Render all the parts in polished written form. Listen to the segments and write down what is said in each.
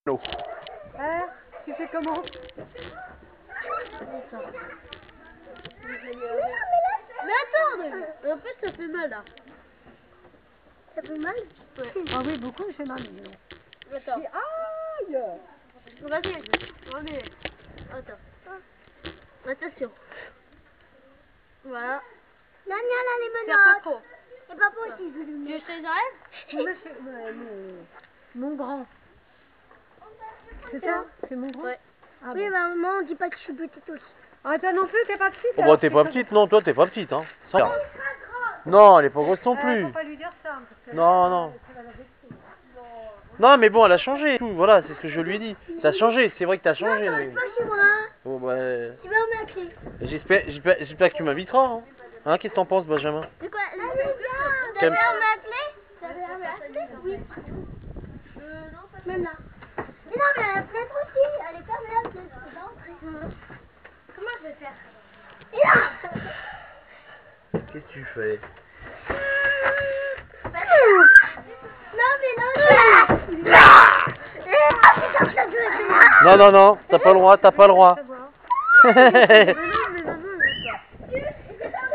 l'eau. Tu fais comment? Mais attends, en fait ça fait mal là. Ça fait mal? Ouais. Ah oui, beaucoup, j'ai mal. Attends. Aïe! Vas-y, remets. Attends. Attention. Voilà. Là, les Faire pas menottes. trop. Et papa aussi, je veux Tu le veux mettre. que je les enlève? Mon grand. C'est ça? C'est mon grand? Ouais. Ah, Oui, bon. maman, on dit pas que je suis petite aussi. Ah, toi non plus, t'es pas petite? Oh, bah, alors, t'es c'est pas comme- petite, non, toi, t'es pas petite, hein. Ça. Non, elle est pas grosse non plus. Faut pas lui dire ça. Parce que Non, non. Non, mais bon, elle a changé. Tout, voilà, c'est ce que je lui ai dit. T'as changé, c'est vrai que t'as changé. Non, Mais... c'est pas chez moi. Bon, bah, Tu vas me la clé. j'espère que tu m'inviteras. Hein, qu'est-ce que t'en penses, Benjamin? C'est quoi? Là, les gars, Quel- t'avais la clé? T'avais la clé? Oui. Non, pas même là. Mais non, mais la fenêtre aussi. Elle est fermée la fenêtre. Tu peux pas entrer. Comment je vais faire? Et là! Qu'est-ce que tu fais? Non, mais non, Non, non, non, t'as pas le droit, t'as pas le droit.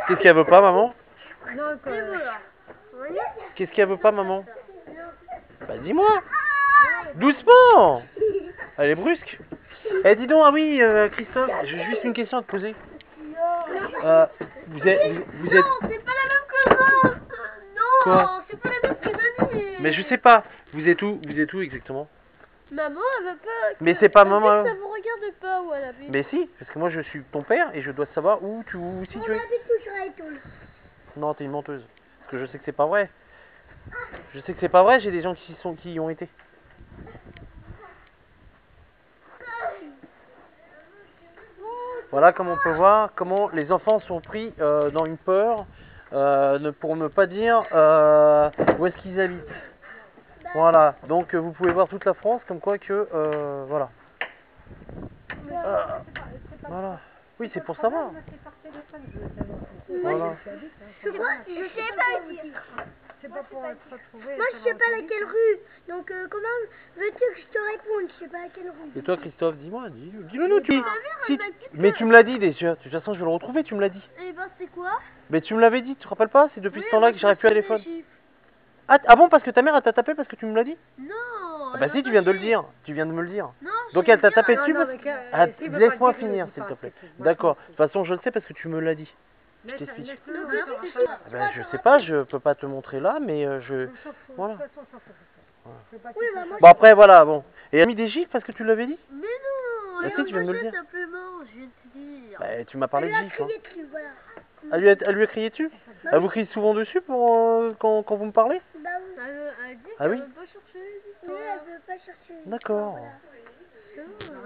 Qu'est-ce qu'elle veut pas, maman? Non, quoi. Qu'est-ce qu'elle veut pas, maman? Bah, dis-moi. Doucement. Elle est brusque. Eh, dis donc, ah oui, Christophe, j'ai juste une question à te poser. Vous êtes... Non, c'est pas la même que moi. Non, Quoi? c'est pas la même que Dani. Mais je sais pas. Vous êtes où exactement? Maman, elle veut pas. Mais c'est pas En fait, maman. ça vous regarde pas où elle habite. Mais si, parce que moi je suis ton père et je dois savoir où si On tu es. habite tout sur la étoile. Non, t'es une menteuse. Parce que je sais que c'est pas vrai. Je sais que c'est pas vrai, j'ai des gens qui y ont été. Voilà comme on peut voir comment les enfants sont pris dans une peur pour ne pas dire où est-ce qu'ils habitent. Voilà, donc vous pouvez voir toute la France comme quoi que voilà. Voilà. Oui, c'est pour savoir. Voilà. Je sais pas dire. C'est pas pour te retrouver. Moi, je sais pas laquelle rue. Donc, comment veux-tu que je te réponde? Je sais pas laquelle rue. Et toi, Christophe, dis-moi, dis-le nous. Mais tu me l'as dit déjà. De toute façon, je vais le retrouver, tu me l'as dit. Et ben, c'est quoi? Mais tu me l'avais dit, tu te rappelles pas? C'est depuis Oui, ce temps-là moi, que j'arrive plus à téléphone. les chiffres. Ah bon, parce que ta mère, elle t'a tapé parce que tu me l'as dit? Non. Bah si, tu viens de le dire. Tu viens de me le dire. Non. Donc je elle t'a viens. tapé Non, dessus non, parce mais que... que- Ah, s'il veut laisse-moi pas dire, finir, il s'il dit te pas, plaît. c'est tout. Moi, D'accord. je De toute façon, je le sais parce que tu me l'as dit. Je t'explique. Laisse-le, Donc, on c'est saura sûr. pas. Ben, je sais pas, je peux pas te montrer là, mais je... On s'en fout. Voilà. De toute façon, on s'en fout. Voilà. Je veux pas Oui, que- bah, moi, Bon après, voilà, bon. Et elle a mis des gifles parce que tu l'avais dit? Mais non. Bah, elle si, tu viens de me le m'achète dire. simplement, je viens de te dire. Bah, tu m'as parlé de elle a gifles. Hein. crié dessus, voilà. Elle lui a crié dessus? Elle vous crie souvent dessus pour, quand vous me parlez? Bah oui. Elle dit Ah qu'elle oui? veut pas chercher les Oui, histoires. elle veut pas chercher. D'accord.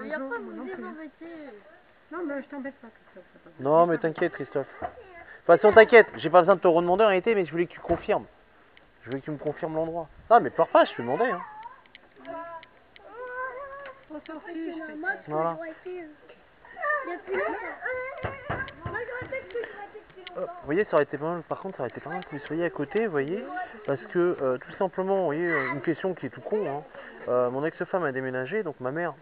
Il n'y a pas à moi non vous plus. embêter. Non, mais je t'embête pas, Christophe. c'est pas grave. Non, mais t'inquiète, Christophe. De toute façon, t'inquiète, j'ai pas besoin de te redemander en réalité, mais je voulais que tu confirmes. Je voulais que tu me confirmes l'endroit. Non, mais pleure pas, je te demandais. Hein. On s'en fiche. C'est normal, parce que Voilà. j'aurais été... Depuis longtemps. Moi, j'aurais fait que j'aurais été depuis longtemps. Vous voyez, ça aurait été pas mal, par contre, ça aurait été pas mal que vous soyez à côté, vous voyez, parce que tout simplement, vous voyez, une question qui est tout con, hein, mon ex-femme a déménagé, donc ma mère,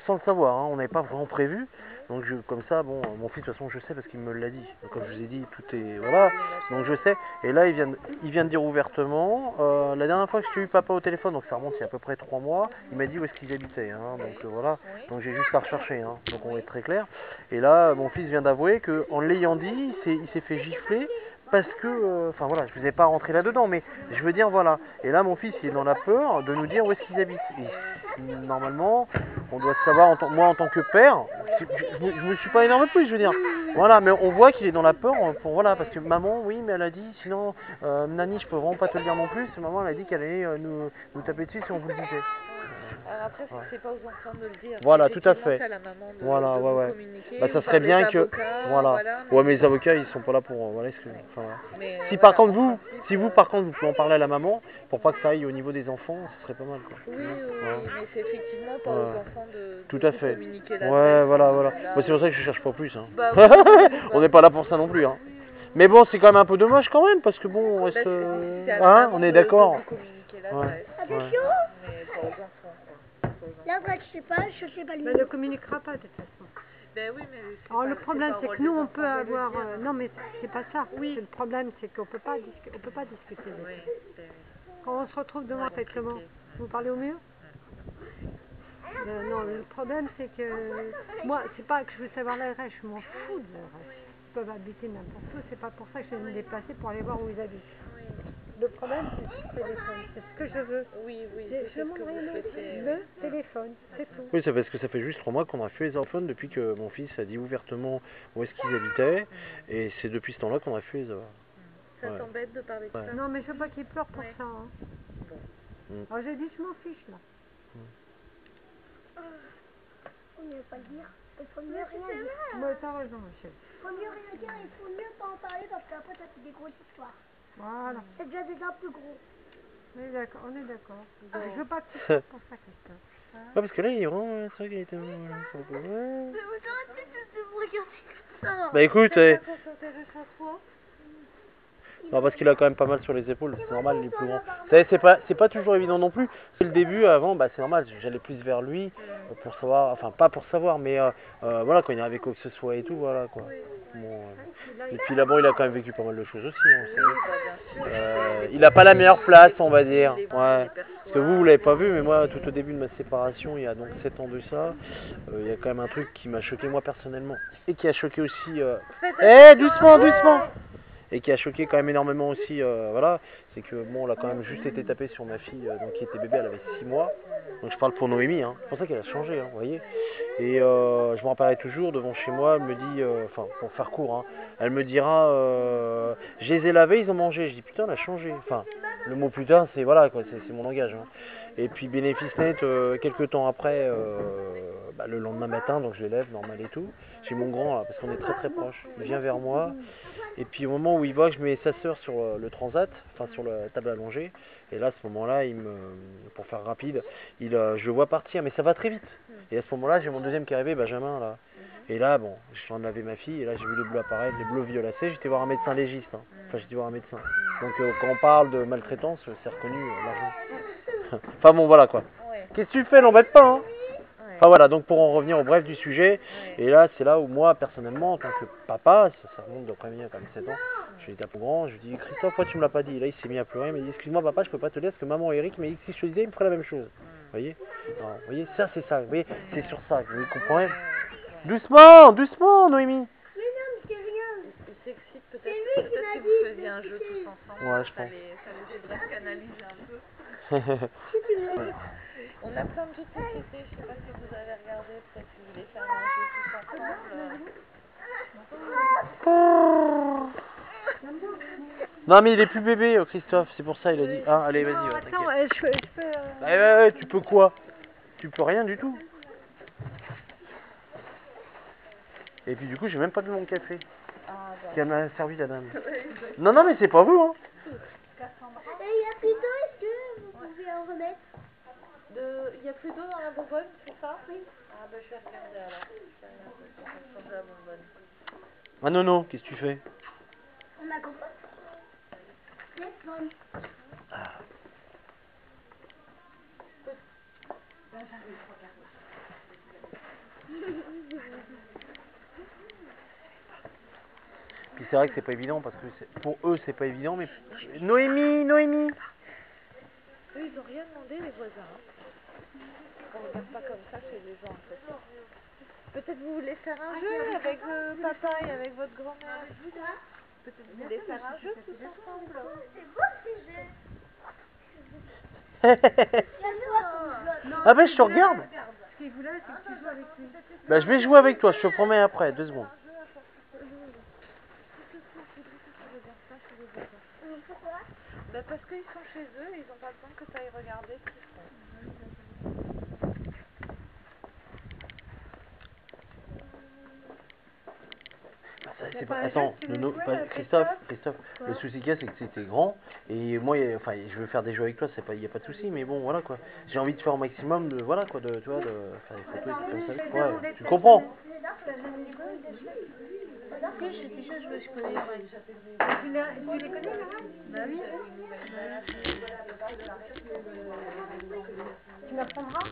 sans le savoir, hein, on n'avait pas vraiment prévu, donc comme ça, bon, mon fils, de toute façon, je sais parce qu'il me l'a dit, donc, comme je vous ai dit, tout est, voilà, donc je sais, et là, il vient de dire ouvertement, la dernière fois que j'ai eu papa au téléphone, donc ça remonte, il y a à peu près 3 mois, il m'a dit où est-ce qu'ils habitaient, hein, donc voilà, donc j'ai juste à rechercher, hein, donc on va être très clair, et là, mon fils vient d'avouer qu'en l'ayant dit, il s'est fait gifler, parce que, enfin voilà, je ne vous ai pas rentré là-dedans, mais je veux dire, voilà. Et là, mon fils, il est dans la peur de nous dire où est-ce qu'ils habitent. Et, normalement, on doit savoir, moi en tant que père, je me suis pas énervé plus, je veux dire. Voilà, mais on voit qu'il est dans la peur, pour, voilà, parce que maman, oui, mais elle a dit, sinon, Nani, je peux vraiment pas te le dire non plus, maman, elle a dit qu'elle allait nous taper dessus si on vous le disait. Alors après, c'est pas aux enfants de le dire. Voilà, tout à Effectivement, fait. c'est à la maman de, Voilà, de ouais, vous ouais. communiquer, Bah, ça ou serait par bien les que, avocats, voilà. mais- Ouais, mais les avocats, ils sont pas là pour, voilà, enfin, voilà. mais, Si voilà, par contre en vous, principe, si vous par contre vous pouvez en parler à la maman, pour pas que ça aille au niveau des enfants, ce serait pas mal quoi. Oui, Voilà. mais c'est effectivement pas Ouais. aux enfants de Tout à vous fait. communiquer Ouais, l'adresse, voilà, hein, voilà. là, Moi, c'est pour ça que je cherche pas plus. Hein. Bah, oui, On n'est pas là pour ça non plus. Hein. Mais bon, c'est quand même un peu dommage quand même, parce que bon, on bah, reste. c'est à la Hein, maman on est de d'accord. vous communiquer l'adresse, Ouais. mais pas aux enfants. Quoi. Faut Là, quand je sais pas lui. Ben, elle ne communiquera pas de toute façon. Ben oui, mais Alors le problème c'est que nous on peut avoir... hein. non mais c'est pas ça. Oui. Le problème c'est qu'on peut pas discuter de Oui, ça. ben Quand on se retrouve devant, Ouais, faites comment? compliqué. Vous parlez au mur? Non, le problème c'est que moi c'est pas que je veux savoir l'adresse, je m'en fous de l'adresse. Ils peuvent habiter n'importe où, c'est pas pour ça que je vais me déplacer pour aller voir où ils habitent. Le problème c'est le téléphone, c'est ce que je veux. oui, Je c'est ce demande que rien vous d'autre. souhaitez. Le téléphone, c'est tout. Oui, c'est parce que ça fait juste 3 mois qu'on a fait les iPhones depuis que mon fils a dit ouvertement où est-ce qu'ils habitaient. Et c'est depuis ce temps-là qu'on a fait les avoir. Ça Ouais. t'embête de parler de Ouais. ça? Non mais je veux pas qu'ils pleurent pour Ouais. ça. Hein. Mm. Alors j'ai dit je m'en fiche là. Faut mieux pas le dire. Il faut mieux rien dire. Moi t'as raison Michel. Il faut mieux rien dire, il faut mieux pas en parler parce qu'après ça fait des grosses histoires. Voilà. C'est déjà des un peu gros. On est d'accord, on est d'accord. Je veux pas que tu pleures pour ça Christophe. Ouais, parce que là, il est vraiment un truc, il était voilà, c'est un peu- ouais. Mais vous arrêtez de me regarder comme ça. Bah écoute, Ça t'intéresse à toi? non, parce qu'il a quand même pas mal sur les épaules, c'est normal, il est plus grand. C'est pas toujours évident non plus. C'est le début, avant, bah c'est normal, j'allais plus vers lui pour savoir, enfin pas pour savoir, mais voilà, quand il y avait quoi que ce soit et tout, voilà quoi. Bon, et puis là, bon, il a quand même vécu pas mal de choses aussi, hein, vous savez. Il a pas la meilleure place, on va dire. Ouais. Parce que vous l'avez pas vu, mais moi, tout au début de ma séparation, il y a donc 7 ans de ça, il y a quand même un truc qui m'a choqué moi personnellement. Et qui a choqué aussi... doucement, doucement! Et qui a choqué quand même énormément aussi, voilà, c'est que bon, on a quand même juste été tapé sur ma fille, donc qui était bébé, elle avait 6 mois. Donc je parle pour Noémie, hein. C'est pour ça qu'elle a changé, hein, vous voyez. Et je me rappellerai toujours, devant chez moi, elle me dit, enfin, pour faire court, hein, elle me dira, je les ai lavés, ils ont mangé. Je dis, putain, elle a changé. Enfin, le mot putain, c'est voilà, quoi, c'est mon langage. Hein. Et puis bénéfice net, quelques temps après, bah, le lendemain matin, donc je l'élève, normal et tout. J'ai mon grand, là, parce qu'on est très très proches. Il vient vers moi. Et puis au moment où il voit que je mets sa sœur sur le transat, enfin sur la table allongée, et là à ce moment-là, pour faire rapide, je le vois partir, mais ça va très vite. Et à ce moment-là, j'ai mon deuxième qui est arrivé, Benjamin, là. Et là, bon, je suis en train de laver ma fille, et là j'ai vu les bleus apparaître, les bleus violacés, j'étais voir un médecin légiste, hein. Enfin j'étais voir un médecin. Donc quand on parle de maltraitance, c'est reconnu largement. Enfin bon, voilà quoi. Qu'est-ce que tu fais, l'embête pas, hein. Enfin voilà, donc pour en revenir au bref du sujet, et là c'est là où moi personnellement en tant que papa, ça remonte d'après mien quand même 7 ans, je lui tape au grand, je lui dis Christophe, pourquoi tu me l'as pas dit? Et là il s'est mis à pleurer, il m'a dit excuse-moi papa, je peux pas te le dire parce que maman et Eric m'a dit que si je te le disais, il me ferait la même chose. Vous voyez? Non, vous voyez, ça c'est ça, vous voyez, c'est sur ça, vous comprenez? Doucement, doucement Noémie. Mais non, mais c'est rien. Il s'excite peut-être. C'est lui qui Peut-être m'a que dit, vous c'est faisiez un jeu lui. tous ensemble. Ouais, je ça pense. les aiderait à canaliser un peu. On a plein de jeux de société, je sais pas si vous avez regardé, peut-être si vous voulez faire un jeu tous ensemble. Non mais il est plus bébé Christophe, c'est pour ça il a dit. Ah allez vas-y, ouais, Attends, t'inquiète. je peux... Ouais, tu peux quoi? Tu peux rien du tout. Et puis du coup j'ai même pas bu mon café. Qui m'a servi la dame. Non mais c'est pas vous hein. Et il y a plus d'eau, est-ce que vous pouvez en remettre? Il y a plus d'eau dans la bonbonne, c'est ça? Oui. Ah bah je vais regarder alors. Je vais regarder pour changer la bonbonne. Ah non, qu'est-ce que tu fais? On a compote. Yes, bonne. Puis c'est vrai que c'est pas évident parce que pour eux c'est pas évident mais... Noémie Eux ils ont rien demandé les voisins. On regarde pas comme ça chez les gens en fait. Peut-être vous voulez faire un jeu avec papa et avec votre grand-mère. Peut-être vous voulez faire un jeu tous ensemble. C'est beau ce jeu. Ah ben je te regarde. Ce qu'il voulait, c'est que tu joues avec lui. Bah je vais jouer avec toi, je te promets après, 2 secondes. Pourquoi? Bah parce qu'ils sont chez eux et ils ont pas besoin que tu ailles regarder ce qu'ils font. Bah, ça c'est pas pas. un Attends, jeu, tu veux jouer, Christophe, Christophe le souci qu'il y a, c'est que c'était grand. Et moi, enfin, je veux faire des jeux avec toi, il n'y a pas de souci, mais bon, voilà quoi. J'ai envie de faire au maximum de. Voilà quoi, tu vois, de faire des photos et tout comme ça. Ouais, tu comprends? Oui, je sais déjà, je connais. Tu les connais, là? Bah oui. Tu m'apprendras?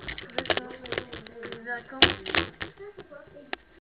D'accord.